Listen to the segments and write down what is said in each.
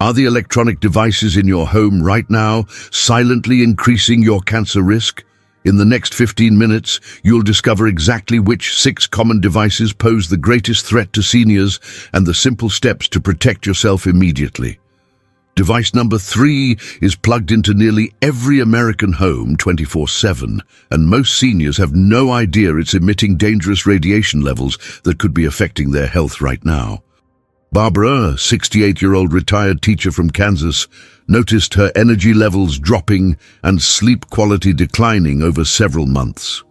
Are the electronic devices in your home right now silently increasing your cancer risk? In the next 15 minutes, you'll discover exactly which 6 common devices pose the greatest threat to seniors and the simple steps to protect yourself immediately. Device number 3 is plugged into nearly every American home 24/7, and most seniors have no idea it's emitting dangerous radiation levels that could be affecting their health right now. Barbara, a 68-year-old retired teacher from Kansas, noticed her energy levels dropping and sleep quality declining over several months.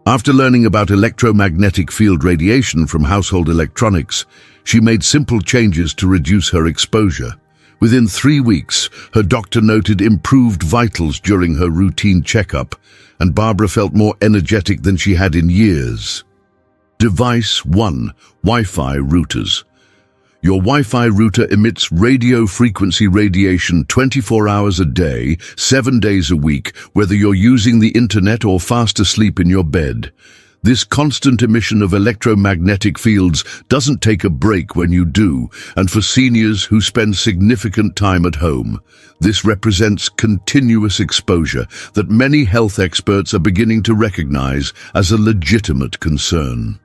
After learning about electromagnetic field radiation from household electronics, she made simple changes to reduce her exposure. Within 3 weeks, her doctor noted improved vitals during her routine checkup, and Barbara felt more energetic than she had in years. Device 1. Wi-Fi routers. Your Wi-Fi router emits radio frequency radiation 24 hours a day, 7 days a week, whether you're using the internet or fast asleep in your bed. This constant emission of electromagnetic fields doesn't take a break when you do, and for seniors who spend significant time at home, this represents continuous exposure that many health experts are beginning to recognize as a legitimate concern.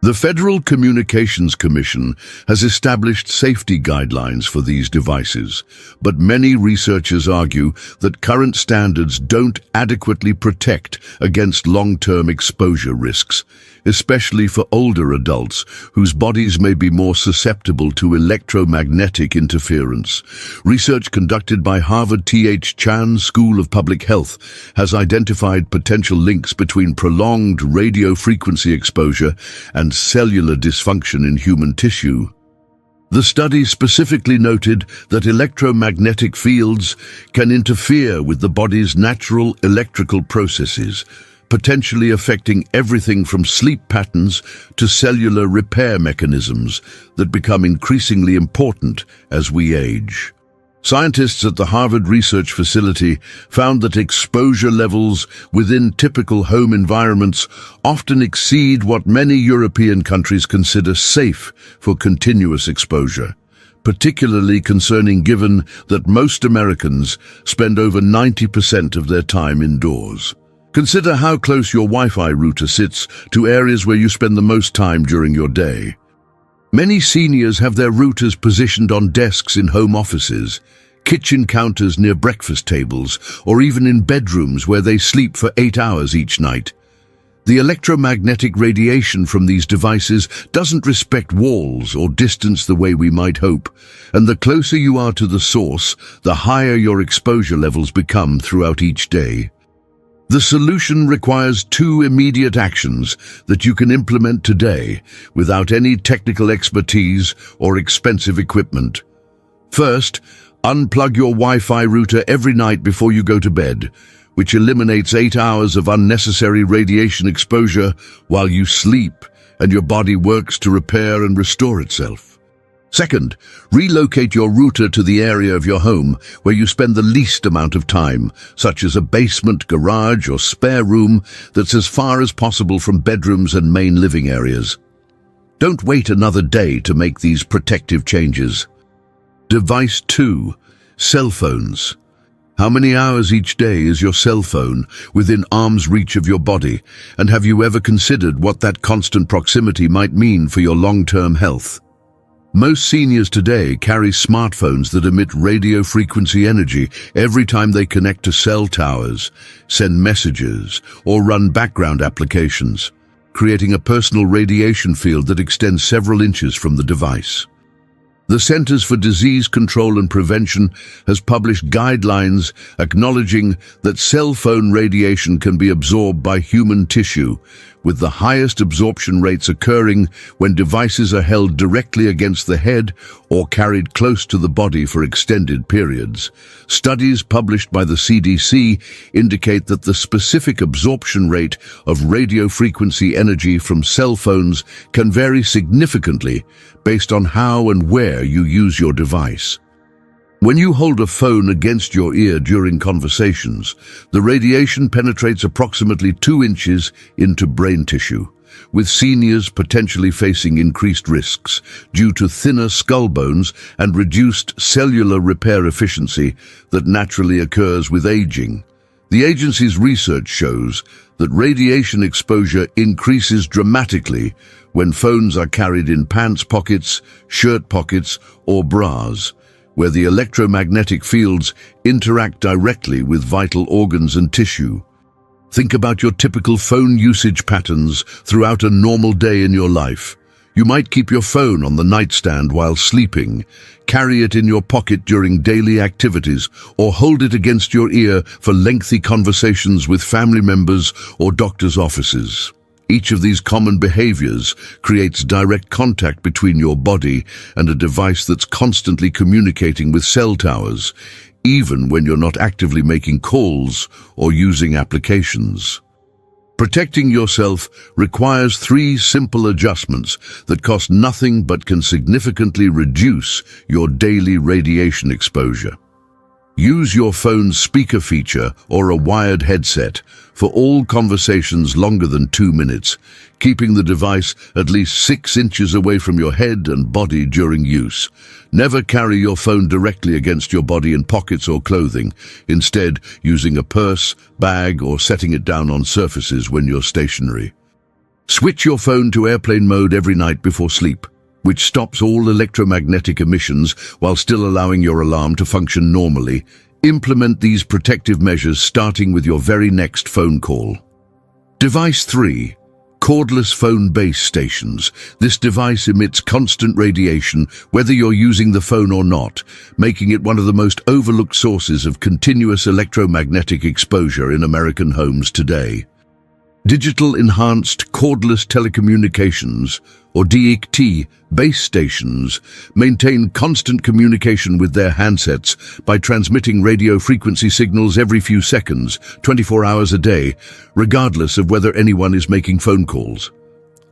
The Federal Communications Commission has established safety guidelines for these devices, but many researchers argue that current standards don't adequately protect against long-term exposure risks, especially for older adults whose bodies may be more susceptible to electromagnetic interference. Research conducted by Harvard T.H. Chan School of Public Health has identified potential links between prolonged radio frequency exposure and cellular dysfunction in human tissue. The study specifically noted that electromagnetic fields can interfere with the body's natural electrical processes, potentially affecting everything from sleep patterns to cellular repair mechanisms that become increasingly important as we age. Scientists at the Harvard Research Facility found that exposure levels within typical home environments often exceed what many European countries consider safe for continuous exposure, particularly concerning given that most Americans spend over 90% of their time indoors. Consider how close your Wi-Fi router sits to areas where you spend the most time during your day. Many seniors have their routers positioned on desks in home offices, kitchen counters near breakfast tables, or even in bedrooms where they sleep for 8 hours each night. The electromagnetic radiation from these devices doesn't respect walls or distance the way we might hope, and the closer you are to the source, the higher your exposure levels become throughout each day. The solution requires 2 immediate actions that you can implement today without any technical expertise or expensive equipment. First, unplug your Wi-Fi router every night before you go to bed, which eliminates 8 hours of unnecessary radiation exposure while you sleep and your body works to repair and restore itself. Second, relocate your router to the area of your home where you spend the least amount of time, such as a basement, garage, or spare room that's as far as possible from bedrooms and main living areas. Don't wait another day to make these protective changes. Device 2. Cell phones. How many hours each day is your cell phone within arm's reach of your body, and have you ever considered what that constant proximity might mean for your long-term health? Most seniors today carry smartphones that emit radio frequency energy every time they connect to cell towers, send messages, or run background applications, creating a personal radiation field that extends several inches from the device. The Centers for Disease Control and Prevention has published guidelines acknowledging that cell phone radiation can be absorbed by human tissue, with the highest absorption rates occurring when devices are held directly against the head or carried close to the body for extended periods. Studies published by the CDC indicate that the specific absorption rate of radio frequency energy from cell phones can vary significantly based on how and where you use your device. When you hold a phone against your ear during conversations, the radiation penetrates approximately 2 inches into brain tissue, with seniors potentially facing increased risks due to thinner skull bones and reduced cellular repair efficiency that naturally occurs with aging. The agency's research shows that radiation exposure increases dramatically when phones are carried in pants pockets, shirt pockets, or bras, where the electromagnetic fields interact directly with vital organs and tissue. Think about your typical phone usage patterns throughout a normal day in your life. You might keep your phone on the nightstand while sleeping, carry it in your pocket during daily activities, or hold it against your ear for lengthy conversations with family members or doctors' offices. Each of these common behaviors creates direct contact between your body and a device that's constantly communicating with cell towers, even when you're not actively making calls or using applications. Protecting yourself requires 3 simple adjustments that cost nothing but can significantly reduce your daily radiation exposure. Use your phone's speaker feature or a wired headset for all conversations longer than 2 minutes, keeping the device at least 6 inches away from your head and body during use. Never carry your phone directly against your body in pockets or clothing, instead using a purse, bag, or setting it down on surfaces when you're stationary. Switch your phone to airplane mode every night before sleep, which stops all electromagnetic emissions while still allowing your alarm to function normally. Implement these protective measures starting with your very next phone call. Device 3. Cordless phone base stations. This device emits constant radiation whether you're using the phone or not, making it one of the most overlooked sources of continuous electromagnetic exposure in American homes today. Digital Enhanced Cordless Telecommunications, or DECT, base stations maintain constant communication with their handsets by transmitting radio frequency signals every few seconds, 24 hours a day, regardless of whether anyone is making phone calls.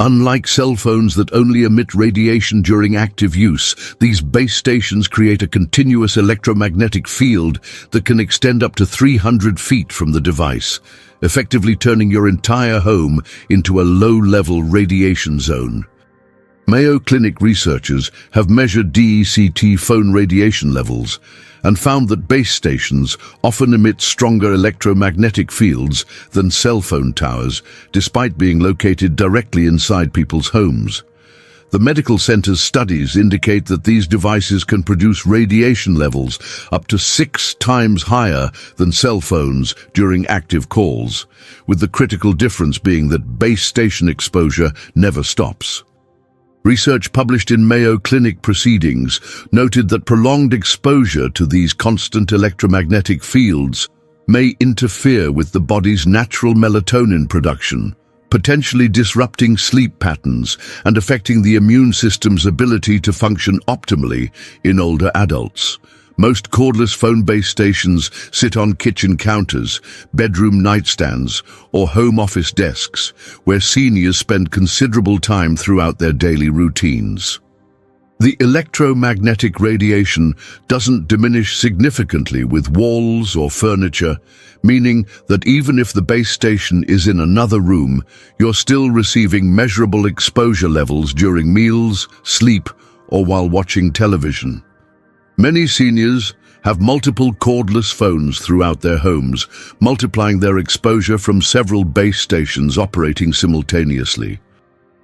Unlike cell phones that only emit radiation during active use, these base stations create a continuous electromagnetic field that can extend up to 300 feet from the device, effectively turning your entire home into a low-level radiation zone. Mayo Clinic researchers have measured DECT phone radiation levels and found that base stations often emit stronger electromagnetic fields than cell phone towers, despite being located directly inside people's homes. The medical center's studies indicate that these devices can produce radiation levels up to 6 times higher than cell phones during active calls, with the critical difference being that base station exposure never stops. Research published in Mayo Clinic Proceedings noted that prolonged exposure to these constant electromagnetic fields may interfere with the body's natural melatonin production, potentially disrupting sleep patterns and affecting the immune system's ability to function optimally in older adults. Most cordless phone base stations sit on kitchen counters, bedroom nightstands, or home office desks, where seniors spend considerable time throughout their daily routines. The electromagnetic radiation doesn't diminish significantly with walls or furniture, meaning that even if the base station is in another room, you're still receiving measurable exposure levels during meals, sleep, or while watching television. Many seniors have multiple cordless phones throughout their homes, multiplying their exposure from several base stations operating simultaneously.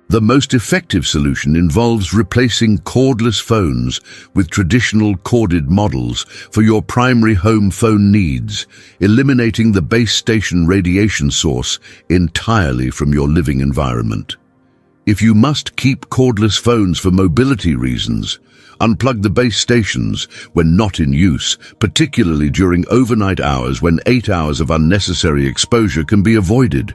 The most effective solution involves replacing cordless phones with traditional corded models for your primary home phone needs, eliminating the base station radiation source entirely from your living environment. If you must keep cordless phones for mobility reasons, unplug the base stations when not in use, particularly during overnight hours when 8 hours of unnecessary exposure can be avoided.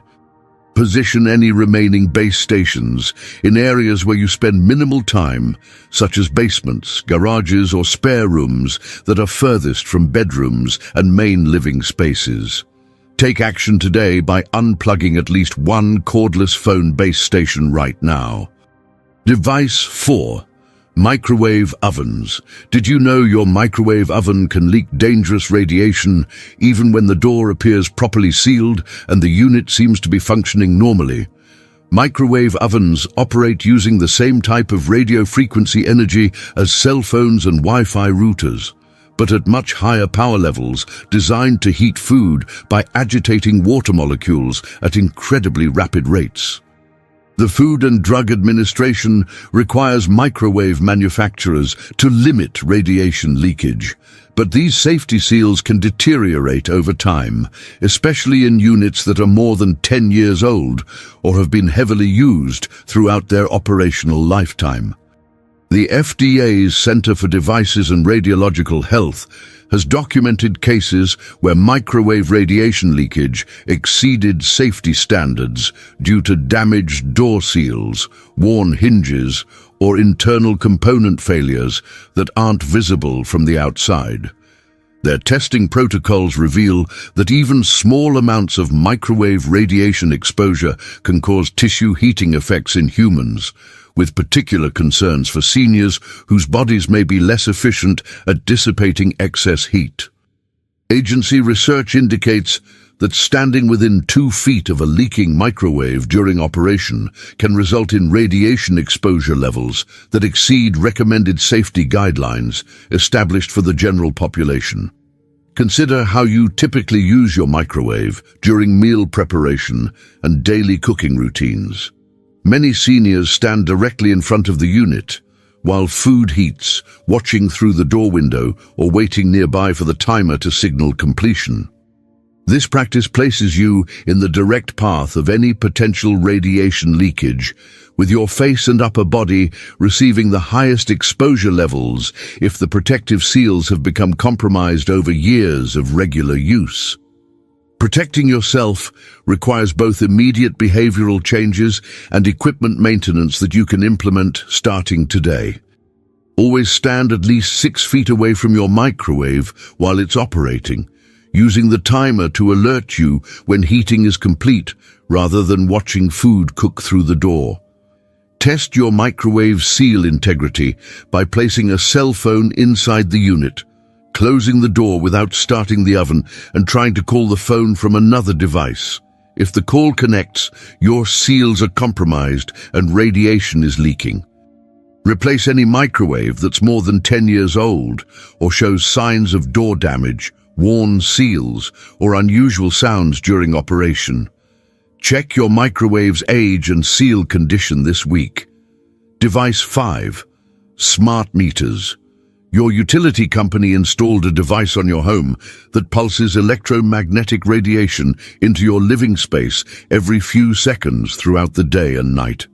Position any remaining base stations in areas where you spend minimal time, such as basements, garages, or spare rooms that are furthest from bedrooms and main living spaces. Take action today by unplugging at least one cordless phone base station right now. Device 4. Microwave ovens. Did you know your microwave oven can leak dangerous radiation even when the door appears properly sealed and the unit seems to be functioning normally? Microwave ovens operate using the same type of radio frequency energy as cell phones and Wi-Fi routers, but at much higher power levels, designed to heat food by agitating water molecules at incredibly rapid rates. The Food and Drug Administration requires microwave manufacturers to limit radiation leakage, but these safety seals can deteriorate over time, especially in units that are more than 10 years old or have been heavily used throughout their operational lifetime. The FDA's Center for Devices and Radiological Health has documented cases where microwave radiation leakage exceeded safety standards due to damaged door seals, worn hinges, or internal component failures that aren't visible from the outside. Their testing protocols reveal that even small amounts of microwave radiation exposure can cause tissue heating effects in humans, with particular concerns for seniors whose bodies may be less efficient at dissipating excess heat. Agency research indicates that standing within 2 feet of a leaking microwave during operation can result in radiation exposure levels that exceed recommended safety guidelines established for the general population. Consider how you typically use your microwave during meal preparation and daily cooking routines. Many seniors stand directly in front of the unit, while food heats, watching through the door window or waiting nearby for the timer to signal completion. This practice places you in the direct path of any potential radiation leakage, with your face and upper body receiving the highest exposure levels if the protective seals have become compromised over years of regular use. Protecting yourself requires both immediate behavioral changes and equipment maintenance that you can implement starting today. Always stand at least 6 feet away from your microwave while it's operating, using the timer to alert you when heating is complete rather than watching food cook through the door. Test your microwave seal integrity by placing a cell phone inside the unit, closing the door without starting the oven, and trying to call the phone from another device. If the call connects, your seals are compromised and radiation is leaking. Replace any microwave that's more than 10 years old or shows signs of door damage, worn seals, or unusual sounds during operation. Check your microwave's age and seal condition this week. Device 5. Smart meters. Your utility company installed a device on your home that pulses electromagnetic radiation into your living space every few seconds throughout the day and night.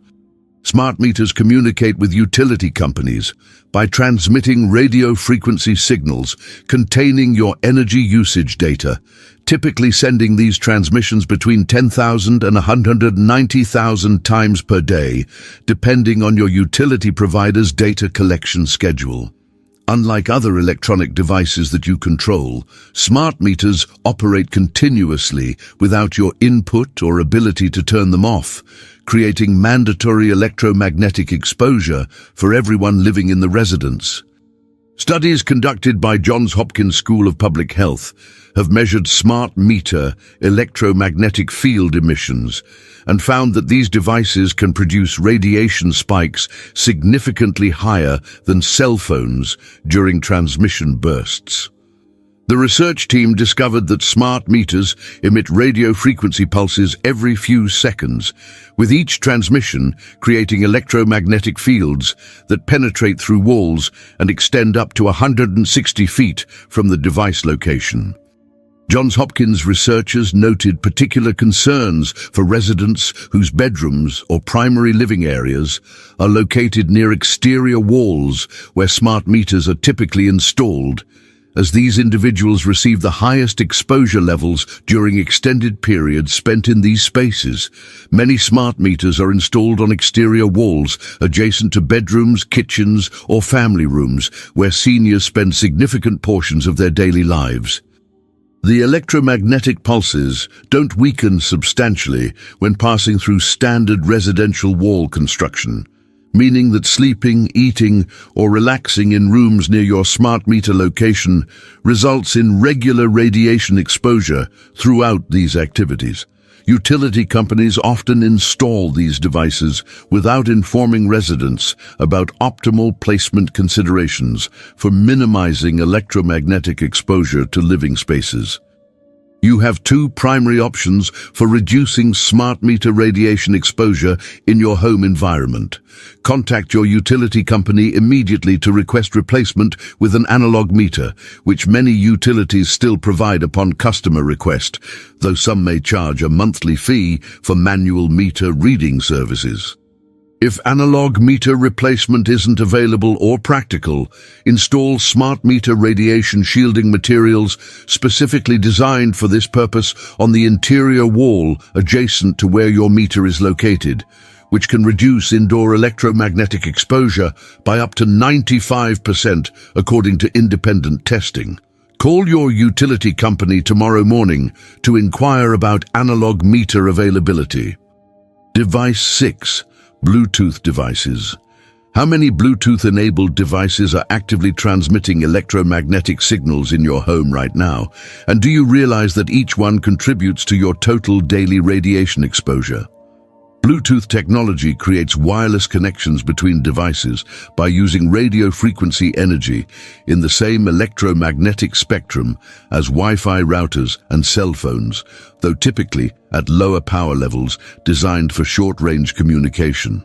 Smart meters communicate with utility companies by transmitting radio frequency signals containing your energy usage data, typically sending these transmissions between 10,000 and 190,000 times per day, depending on your utility provider's data collection schedule. Unlike other electronic devices that you control, smart meters operate continuously without your input or ability to turn them off, creating mandatory electromagnetic exposure for everyone living in the residence. Studies conducted by Johns Hopkins School of Public Health have measured smart meter electromagnetic field emissions and found that these devices can produce radiation spikes significantly higher than cell phones during transmission bursts. The research team discovered that smart meters emit radio frequency pulses every few seconds, with each transmission creating electromagnetic fields that penetrate through walls and extend up to 160 feet from the device location. Johns Hopkins researchers noted particular concerns for residents whose bedrooms or primary living areas are located near exterior walls where smart meters are typically installed, as these individuals receive the highest exposure levels during extended periods spent in these spaces. Many smart meters are installed on exterior walls adjacent to bedrooms, kitchens, or family rooms where seniors spend significant portions of their daily lives. The electromagnetic pulses don't weaken substantially when passing through standard residential wall construction, meaning that sleeping, eating, or relaxing in rooms near your smart meter location results in regular radiation exposure throughout these activities. Utility companies often install these devices without informing residents about optimal placement considerations for minimizing electromagnetic exposure to living spaces. You have two primary options for reducing smart meter radiation exposure in your home environment. Contact your utility company immediately to request replacement with an analog meter, which many utilities still provide upon customer request, though some may charge a monthly fee for manual meter reading services. If analog meter replacement isn't available or practical, install smart meter radiation shielding materials specifically designed for this purpose on the interior wall adjacent to where your meter is located, which can reduce indoor electromagnetic exposure by up to 95% according to independent testing. Call your utility company tomorrow morning to inquire about analog meter availability. Device 6. Bluetooth devices. How many Bluetooth-enabled devices are actively transmitting electromagnetic signals in your home right now? And do you realize that each one contributes to your total daily radiation exposure? Bluetooth technology creates wireless connections between devices by using radio frequency energy in the same electromagnetic spectrum as Wi-Fi routers and cell phones, though typically at lower power levels designed for short-range communication.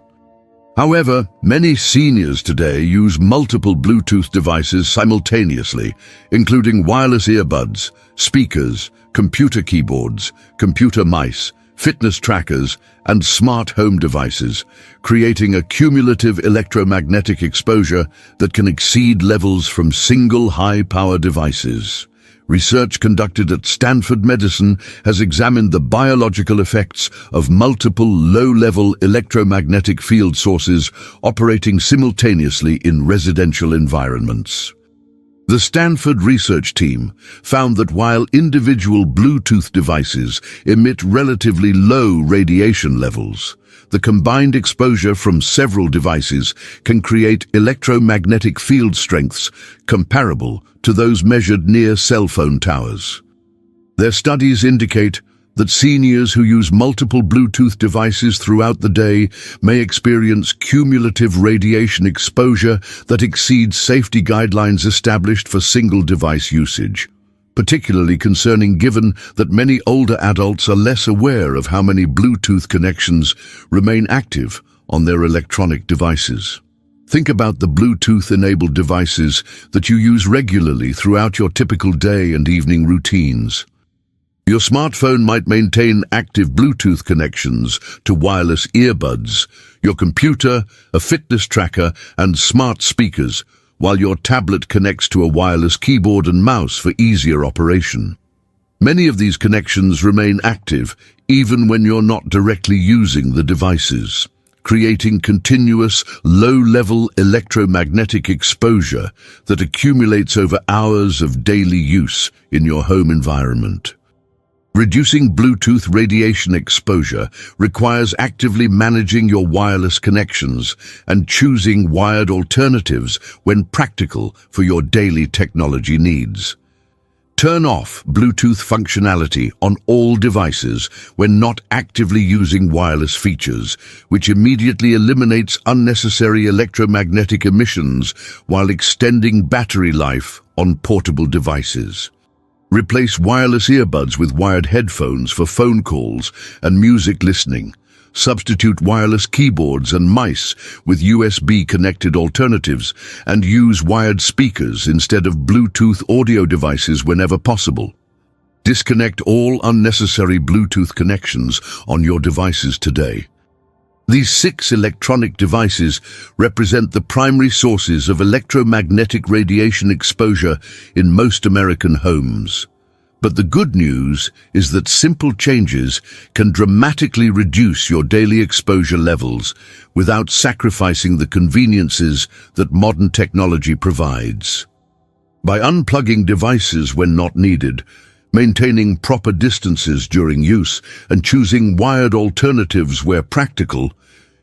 However, many seniors today use multiple Bluetooth devices simultaneously, including wireless earbuds, speakers, computer keyboards, computer mice, fitness trackers, and smart home devices, creating a cumulative electromagnetic exposure that can exceed levels from single high-power devices. Research conducted at Stanford Medicine has examined the biological effects of multiple low-level electromagnetic field sources operating simultaneously in residential environments. The Stanford research team found that while individual Bluetooth devices emit relatively low radiation levels, the combined exposure from several devices can create electromagnetic field strengths comparable to those measured near cell phone towers. Their studies indicate that seniors who use multiple Bluetooth devices throughout the day may experience cumulative radiation exposure that exceeds safety guidelines established for single device usage, particularly concerning given that many older adults are less aware of how many Bluetooth connections remain active on their electronic devices. Think about the Bluetooth-enabled devices that you use regularly throughout your typical day and evening routines. Your smartphone might maintain active Bluetooth connections to wireless earbuds, your computer, a fitness tracker, and smart speakers, while your tablet connects to a wireless keyboard and mouse for easier operation. Many of these connections remain active even when you're not directly using the devices, creating continuous, low-level electromagnetic exposure that accumulates over hours of daily use in your home environment. Reducing Bluetooth radiation exposure requires actively managing your wireless connections and choosing wired alternatives when practical for your daily technology needs. Turn off Bluetooth functionality on all devices when not actively using wireless features, which immediately eliminates unnecessary electromagnetic emissions while extending battery life on portable devices. Replace wireless earbuds with wired headphones for phone calls and music listening. Substitute wireless keyboards and mice with USB-connected alternatives and use wired speakers instead of Bluetooth audio devices whenever possible. Disconnect all unnecessary Bluetooth connections on your devices today. These 6 electronic devices represent the primary sources of electromagnetic radiation exposure in most American homes. But the good news is that simple changes can dramatically reduce your daily exposure levels without sacrificing the conveniences that modern technology provides. By unplugging devices when not needed, maintaining proper distances during use, and choosing wired alternatives where practical,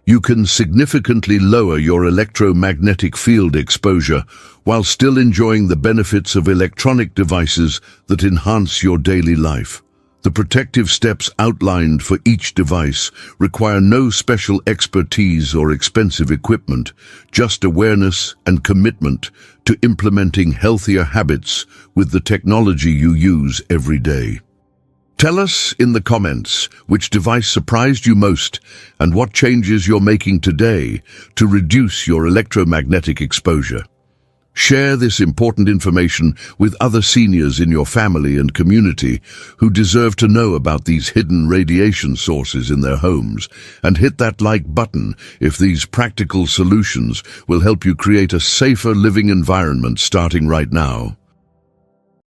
you can significantly lower your electromagnetic field exposure while still enjoying the benefits of electronic devices that enhance your daily life. The protective steps outlined for each device require no special expertise or expensive equipment, just awareness and commitment to implementing healthier habits with the technology you use every day. Tell us in the comments which device surprised you most and what changes you're making today to reduce your electromagnetic exposure. Share this important information with other seniors in your family and community who deserve to know about these hidden radiation sources in their homes, and hit that like button if these practical solutions will help you create a safer living environment starting right now.